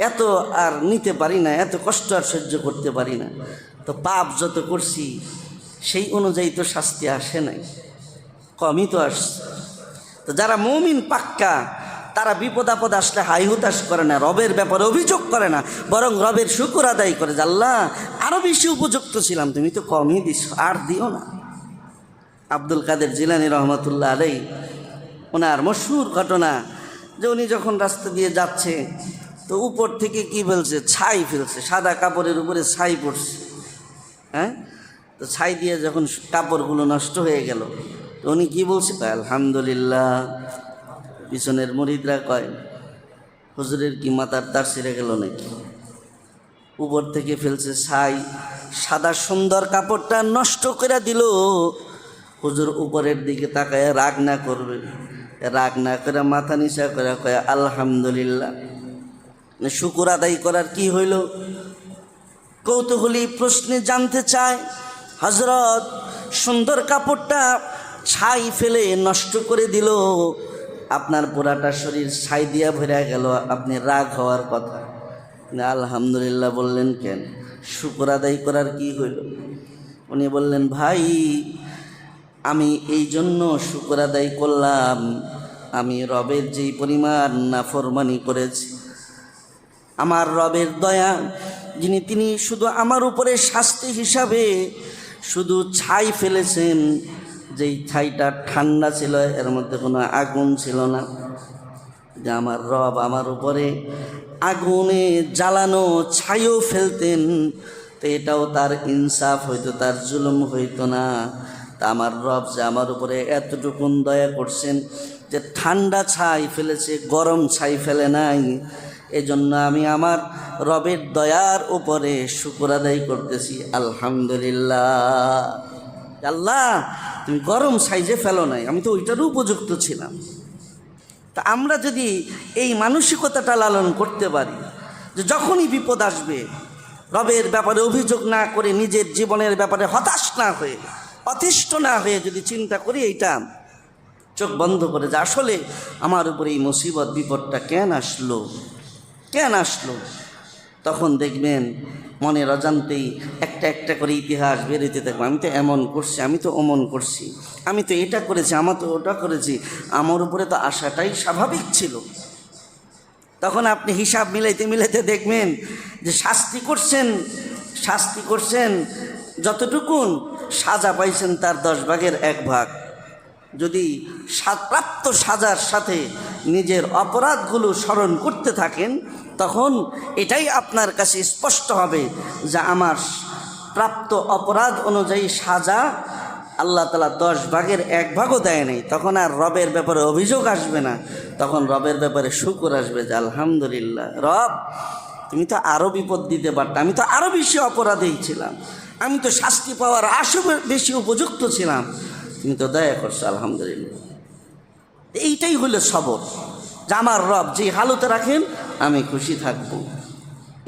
[SPEAKER 1] এত আর নিতে পারি না, এত কষ্ট আর সহ্য করতে পারি না। তো পাপ যত করছি সেই অনুযায়ী তো শাস্তি আসে নাই, কমই তো আসছে। তো যারা মুমিন পাক্কা তারা বিপদ আপদ আসলে হাই হুতাশ করে না, রবের ব্যাপারে অভিযোগ করে না, বরং রবের শুকর আদায় করে যে আল্লাহ আরও বেশি উপযুক্ত ছিলাম, তুমি তো কমই দিস, আর দিও না। আব্দুল কাদের জিলানী রহমতুল্লাহ আলাই, ওনার মশহুর ঘটনা যে উনি যখন রাস্তা দিয়ে যাচ্ছে তো উপর থেকে কি ফেলছে, ছাই ফেলছে, সাদা কাপড়ের উপরে ছাই পড়ছে। হ্যাঁ, তো ছাই দিয়ে যখন কাপড়গুলো নষ্ট হয়ে গেল, তো উনি কী বলছে? আলহামদুলিল্লাহ। পিছনের মুরিদরা কয়, হুজুরের কি মাথার তার ছিঁড়ে গেল নাকি? উপর থেকে ফেলছে ছাই, সাদা সুন্দর কাপড়টা নষ্ট করে দিল। হুজুর উপরের দিকে তাকায় রাগ না করবে, রাগ না করে মাথা নিচা করে কয় আলহামদুলিল্লাহ। শুকুর আদায় করার কি হইল? কৌতূহলী প্রশ্নে জানতে চায়, হযরত সুন্দর কাপড়টা ছাই ফেলে নষ্ট করে দিল, আপনার পুরাটা শরীর ছাই দিয়া ভরে গেল, আপনি রাগ হওয়ার কথা। আলহামদুলিল্লাহ বললেন কেন? শুকর আদায় করার কি হইল? উনি বললেন, ভাই আমি এই জন্য শুকর আদায় করলাম, আমি রবের যেই পরিমাণ নাফরমানি করেছি, আমার রবের দয়া যিনি, তিনি শুধু আমার উপরে শাস্তি হিসাবে শুধু ছাই ফেলেছেন, যেই ছাইটা ঠান্ডা ছিল, এর মধ্যে কোনো আগুন ছিল না, যে আমার রব আমার উপরে আগুনে জ্বালানো ছাইও ফেলতেন, তো এটাও তার ইনসাফ হইতো, তার জুলুম হইতো না। তা আমার রব যে আমার উপরে এতটুকুন দয়া করছেন যে ঠান্ডা ছাই ফেলেছে, গরম ছাই ফেলে নাই, এজন্য আমি আমার রবের দয়ার উপরে শুকর আদায় করতেছি আলহামদুলিল্লাহ। আল্লাহ তুমি গরম ছাই যে ফেলো নাই, আমি তো ওইটারও উপযুক্ত ছিলাম। তা আমরা যদি এই মানসিকতাটা লালন করতে পারি যে যখনই বিপদ আসবে রবের ব্যাপারে অভিযোগ না করে, নিজের জীবনের ব্যাপারে হতাশ না হয়ে, অতিষ্ঠ না হয়ে যদি চিন্তা করি, এইটা চোখ বন্ধ করে যে আসলে আমার উপরে এই মুসিবত বিপদটা কেন আসলো, তখন দেখবেন মনের অজান্তেই একটা একটা করে ইতিহাস বেরোতে থাকবে। আমি তো এমন করছি, আমি তো অমন করছি, আমি তো এটা করেছি, আমার তো ওটা করেছি, আমার উপরে তো আসাটাই স্বাভাবিক ছিল। তখন আপনি হিসাব মিলাইতে দেখবেন যে শাস্তি করছেন যতটুকুন, সাজা পাইছেন তার 10 ভাগের 1 ভাগ। যদি প্রাপ্ত সাজার সাথে নিজের অপরাধগুলো স্মরণ করতে থাকেন, তখন এটাই আপনার কাছে স্পষ্ট হবে যে আমার প্রাপ্ত অপরাধ অনুযায়ী সাজা আল্লাহ তাআলা 10 ভাগের 1 ভাগও দেয় নাই। তখন আর রবের ব্যাপারে অভিযোগ আসবে না, তখন রবের ব্যাপারে শুকর আসবে যে আলহামদুলিল্লাহ, রব তুমি তো আরও বিপদ দিতে পারতে, আমি তো আরও বেশি অপরাধেই ছিলাম, আমি তো শাস্তি পাওয়ার আরও বেশি উপযুক্ত ছিলাম, তুমি তো দয়া করছো, আলহামদুলিল্লাহ। এইটাই হলো সবর, যে আমার রব যে হালতে রাখেন আমি খুশি থাকব।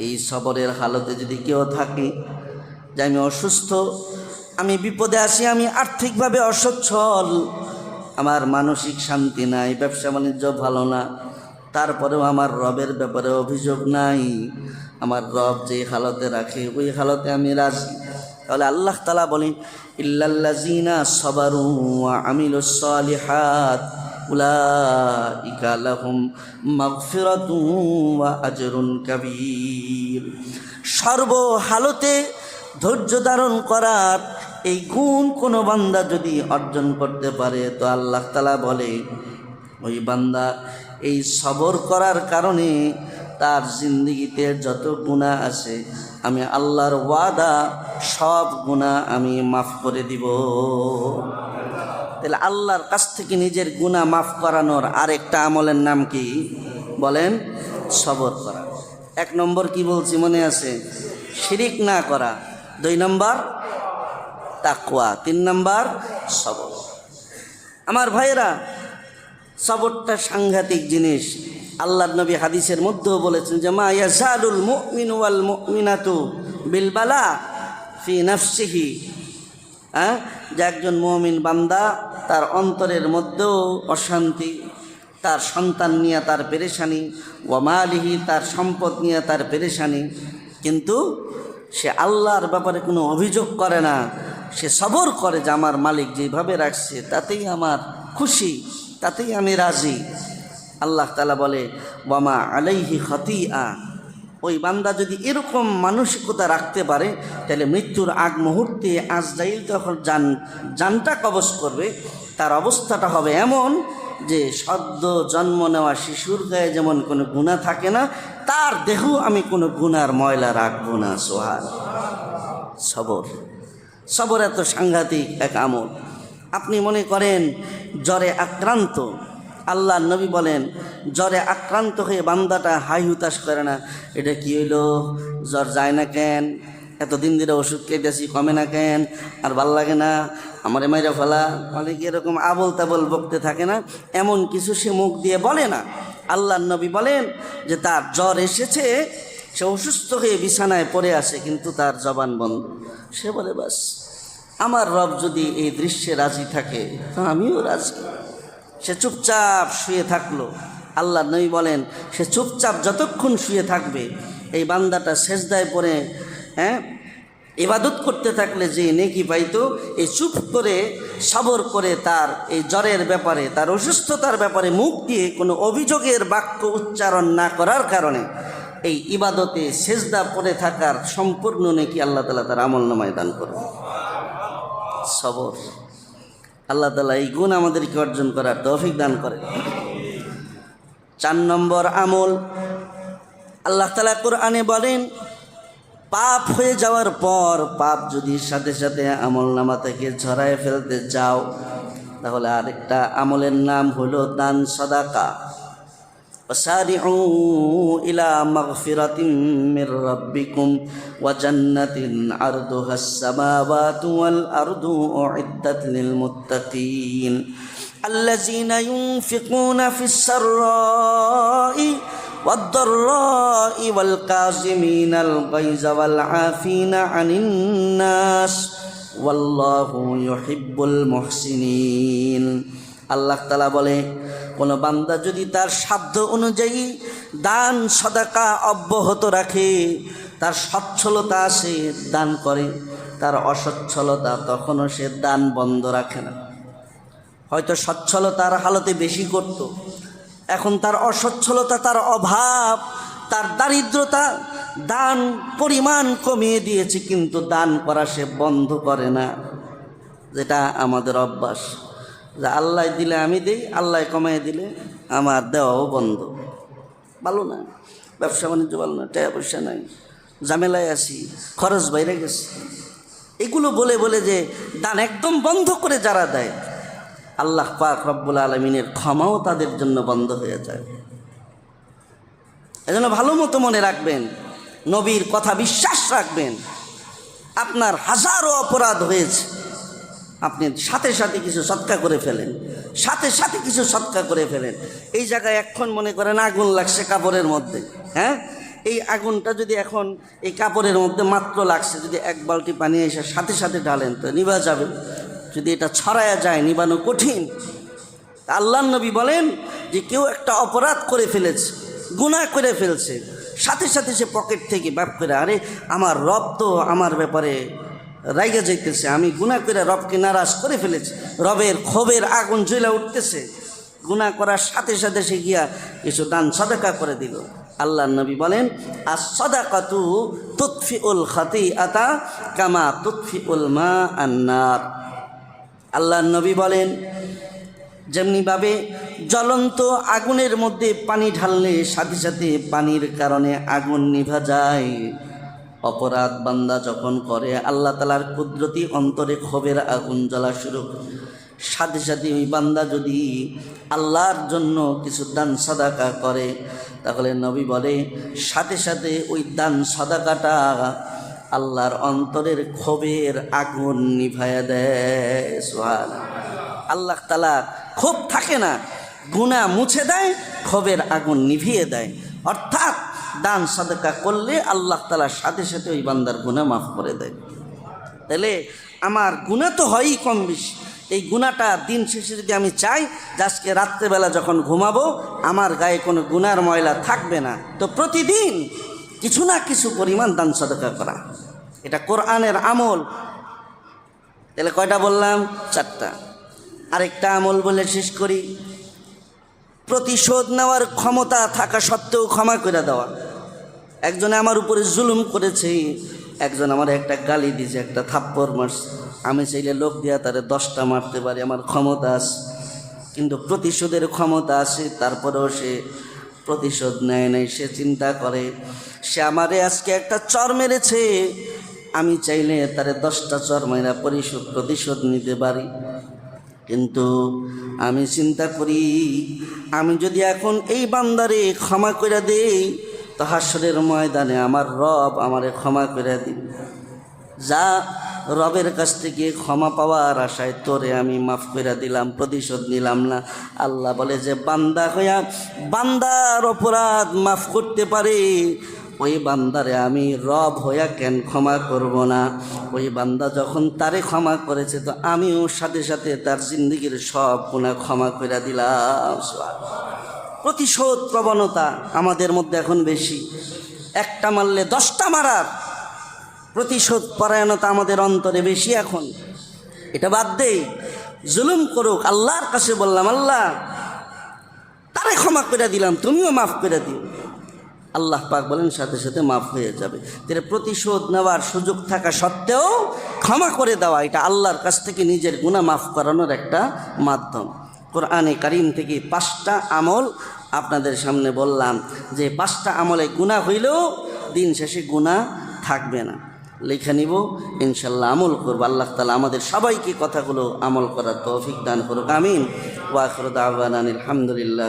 [SPEAKER 1] এই সবরের হালতে যদি কেউ থাকে যে আমি অসুস্থ, আমি বিপদে আছি, আমি আর্থিকভাবে অসচ্ছল, আমার মানসিক শান্তি নাই, ব্যবসা বাণিজ্য ভালো না, তারপরেও আমার রবের ব্যাপারে অভিযোগ নাই, আমার রব যে হালতে রাখে ওই হালতে আমি রাজি, তাহলে আল্লাহ তাআলা বলেন ইল্লাল্লাযীনা সাবারু ওয়া আমিলুস সালিহাত উলাইকা লাহুম মাগফিরাতুন ওয়া আজরুন কাবীর। সর্বহালতে ধৈর্য ধারণ করার এই গুণ কোনো বান্দা যদি অর্জন করতে পারে, তো আল্লাহ তাআলা বলে ওই বান্দা এই সবর করার কারণে তার জিন্দেগিতে যত গুনাহ আছে, আমি আল্লাহর ওয়াদা সব গুনাহ আমি মাফ করে দিব। তাহলে আল্লাহর কাছ থেকে নিজের গুনাহ মাফ করানোর আরেকটা আমলের নাম কি বলেন? সবর করা। 1 নম্বর কি বলছি মনে আছে? শিরিক না করা। 2 নম্বর তাকওয়া। 3 নম্বর সবর। আমার ভাইরা, সবরটা সাংঘাতিক জিনিস। আল্লাহর নবী হাদিসের মধ্যেও বলেছেন যে মা ইয়াজালুল মুমিনু ওয়াল মুমিনাতু বিল বালা ফি নাফসিহি, যে একজন মুমিন বান্দা তার অন্তরের মধ্যেও অশান্তি, তার সন্তান নিয়ে তার পেরেশানি, ওয়া মালিহি তার সম্পদ নিয়ে তার পেরেশানি, কিন্তু সে আল্লাহর ব্যাপারে কোনো অভিযোগ করে না, সে সবর করে যে আমার মালিক যেভাবে রাখছে তাতেই আমার খুশি, তাতেই আমি রাজি। আল্লাহ তাআলা বলে ওয়ামা আলাইহি খতিয়া। ওই বান্দা যদি এরকম মানসিকতা রাখতে পারে, তাহলে মৃত্যুর আগ মুহূর্তে আজরাইল যখন জানটা কবজ করবে, তার অবস্থাটা হবে এমন যে সদ্য জন্ম নেওয়া শিশুর গায়ে যেমন কোনো গুনাহ থাকে না, তার দেহ আমি কোনো গুনার ময়লা রাখবো না। সোহান সবর। সবর এত সাংঘাতিক এক আমল। আপনি মনে করেন জ্বরে আক্রান্ত, আল্লাহ নবী বলেন জ্বরে আক্রান্ত হয়ে বান্দাটা হাই হুতাশ করে না, এটা কি হইলো, জ্বর যায় না কেন, এতদিন ধরে ওষুধ খেতেছি কমে না কেন, আর ভাল লাগে না, আমারে মাইরা ফেলা, অনেকে এরকম আবল তাবল বকতে থাকে না, এমন কিছু সে মুখ দিয়ে বলে না। আল্লাহ নবী বলেন যে তার জ্বর এসেছে, সে অসুস্থ হয়ে বিছানায় পড়ে আসে, কিন্তু তার জবান বন্ধ। সে বলে বাস আমার রব যদি এই দৃশ্যে রাজি থাকে তো আমিও রাজি। সে চুপচাপ শুয়ে থাকলো। আল্লাহ নবী বলেন সে চুপচাপ যতক্ষণ শুয়ে থাকবে, এই বান্দাটা সেজদায় পড়ে ইবাদত করতে থাকলে যে নেকি পাইতো, এই চুপ করে সবর করে তার এই জ্বরের ব্যাপারে, তার অসুস্থতার ব্যাপারে মুখ দিয়ে কোনো অভিযোগের বাক্য উচ্চারণ না করার কারণে এই ইবাদতে সেজদা পড়ে থাকার সম্পূর্ণ নেকি আল্লাহ তাআলা তার আমলনামায় দান করবে। সবর, আল্লাহ তাআলা এই গুণ আমাদেরকে অর্জন করার তৌফিক দান করে। 4 নম্বর আমল, আল্লাহ তাআলা কোরআনে বলেন পাপ হয়ে যাওয়ার পর, পাপ যদি সাথে সাথে আমলনামা থেকে ঝরায় ফেলতে চাও, তাহলে আরেকটা আমলের নাম হলো দান সাদাকা। ওয়াসারিউ ইলা মাগফিরাতিম মির রাব্বিকুম ওয়া জান্নাতিন আরদুহাস সামাওয়াতু ওয়াল আরদু উইদ্দাত লিল মুত্তাকিন আল্লাযীনা ইউনফিকুনা ফিস সাররাই والضراء والكاظمين الغيظ والعافين عن الناس والله يحب المحسنين। আল্লাহ তাআলা বলে কোন বান্দা যদি তার সাধ্য অনুযায়ী দান সদাকা অব্যাহত রাখে, তার সচ্ছলতা সে দান করে, তার অসচ্ছলতা তখনও সে দান বন্ধ রাখে না। হয়তো সচ্ছলতার হালতে বেশি করত, এখন তার অসচ্ছলতা, তার অভাব, তার দারিদ্রতা দান পরিমাণ কমিয়ে দিয়েছে, কিন্তু দান করা সে বন্ধ করে না। যেটা আমাদের অভ্যাস, যে আল্লাহ দিলে আমি দিই, আল্লাহ কমিয়ে দিলে আমার দেওয়াও বন্ধ। ভালো না, ব্যবসা বাণিজ্য ভালো না, টাকা পয়সা নাই, ঝামেলায় আছি, খরচ বাইরে গেছে, এগুলো বলে বলে যে দান একদম বন্ধ করে যারা দেয়, আল্লাহ পাক রব্বুল আলামিনের ক্ষমাও তাদের জন্য বন্ধ হয়ে যায়। এজন্য ভালো মতো মনে রাখবেন, নবীর কথা বিশ্বাস রাখবেন। আপনার হাজারো অপরাধ হয়েছে, আপনি সাথে সাথে কিছু সৎকা করে ফেলেন, সাথে সাথে কিছু সৎকা করে ফেলেন। এই জায়গায় এখন মনে করেন আগুন লাগছে কাপড়ের মধ্যে, এই আগুনটা যদি এখন এই কাপড়ের মধ্যে মাত্র লাগছে, যদি 1 বালতি পানি এসে সাথে সাথে ঢালেন তো নিভা যাবে। যদি এটা ছড়ায়া যায়, নিবানো কঠিন। আল্লাহর নবী বলেন যে কেউ একটা অপরাধ করে ফেলেছে, গুনাহ করে ফেলছে, সাথে সাথে সে পকেট থেকে বাপ করে, আরে আমার রব তো আমার ব্যাপারে রাইগা যাইতেছে, আমি গুনাহ করে রবকে নারাজ করে ফেলেছি, রবের ক্ষোভের আগুন জ্বলে উঠতেছে, গুনাহ করার সাথে সাথে সে গিয়া কিছু দান সাদাকা করে দিল। আল্লাহর নবী বলেন আস-সাদাকাতু তুতফিউল খাতিআতা কামা তুতফিউল মা আন-নার। আল্লাহর নবী বলেন যেমনিভাবে জ্বলন্ত আগুনের মধ্যে পানি ঢাললে সাথে সাথে পানির কারণে আগুন নিভা যায়, অপরাধ বান্দা যখন করে আল্লাহ তাআলার কুদরতি অন্তরে ক্ষোভের আগুন জ্বলা শুরু করে, সাথে সাথে ওই বান্দা যদি আল্লাহর জন্য কিছু দান সাদাকা করে, তাহলে নবী বলে সাথে সাথে ওই দান সাদাকাটা আল্লাহর অন্তরের ক্ষোভের আগুন নিভাইয়া দেয়। সুবহানাল্লাহ। আল্লাহ তাআলা ক্ষোভ থাকে না, গুনাহ মুছে দেয়, ক্ষোভের আগুন নিভিয়ে দেয়। অর্থাৎ দান সাদাকা করলে আল্লাহ তাআলা সাথে সাথে ওই বান্দার গুনাহ মাফ করে দেয়। তাহলে আমার গুনাহ তো হয়ই কম বেশি, এই গুনাহটা দিন শেষে যদি আমি চাই যে আজকে রাত্রেবেলা যখন ঘুমাবো আমার গায়ে কোনো গুনার ময়লা থাকবে না, তো প্রতিদিন কিছু না কিছু পরিমাণ দান সাদাকা করা, এটা কোরআনের আমল। তাহলে কয়টা বললাম? 4টা। আরেকটা আমল বলে শেষ করি, প্রতিশোধ নেওয়ার ক্ষমতা থাকা সত্ত্বেও ক্ষমা করে দেওয়া। একজনে আমার উপরে জুলুম করেছে, একজন আমার একটা গালি দিয়েছে, একটা থাপ্পড় মারছে, আমি চাইলে লোক দিয়া তারে 10টা মারতে পারি, আমার ক্ষমতা আছে, কিন্তু প্রতিশোধের ক্ষমতা আছে, তারপরেও সে প্রতিশোধ নেয় নাই। সে চিন্তা করে সে আমারে আজকে একটা চর মেরেছে, আমি চাইলে তারে 10টা চর মাইরা প্রতিশোধ নিতে পারি। কিন্তু আমি চিন্তা করি, আমি যদি এখন এই বান্দারে ক্ষমা করে দেই তো হাসরের ময়দানে আমার রব আমারে ক্ষমা করে দিবে। যা, রবের কাছ থেকে ক্ষমা পাওয়ার আশায় তোরে আমি মাফ করে দিলাম, প্রতিশোধ নিলাম না। আল্লাহ বলে যে বান্দা হইয়া বান্দার অপরাধ মাফ করতে পারে, ওই বান্দারে আমি রব হইয়া কেন ক্ষমা করব না? ওই বান্দা যখন তারে ক্ষমা করেছে তো আমিও সাথে সাথে তার জিন্দগির সব গুনাহ ক্ষমা করে দিলাম। প্রতিশোধ প্রবণতা আমাদের মধ্যে এখন বেশি। একটা মারলে 10টা মারার প্রতিশোধ পরায়ণতা আমাদের অন্তরে বেশি এখন। এটা বাদ দেই, জুলুম করুক, আল্লাহর কাছে বললাম আল্লাহ তারে ক্ষমা করে দিলাম, তুমিও মাফ করে দিও। আল্লাহ পাক বলেন সাথে সাথে মাফ হয়ে যাবে। তাহলে প্রতিশোধ নেওয়ার সুযোগ থাকা সত্ত্বেও ক্ষমা করে দেওয়া, এটা আল্লাহর কাছ থেকে নিজের গুনাহ মাফ করানোর একটা মাধ্যম। কোরআনে কারিম থেকে 5টা আমল আপনাদের সামনে বললাম, যে 5টা আমলে গুনাহ হইলেও দিন শেষে গুনাহ থাকবে না। লেখা নিব, ইনশাল্লাহ আমল করবো। আল্লাহ তাআলা আমাদের সবাইকে কথাগুলো আমল করার তৌফিক দান করুক, আমিন। ওয়া আখিরু দাওয়ানা আলহামদুলিল্লাহ।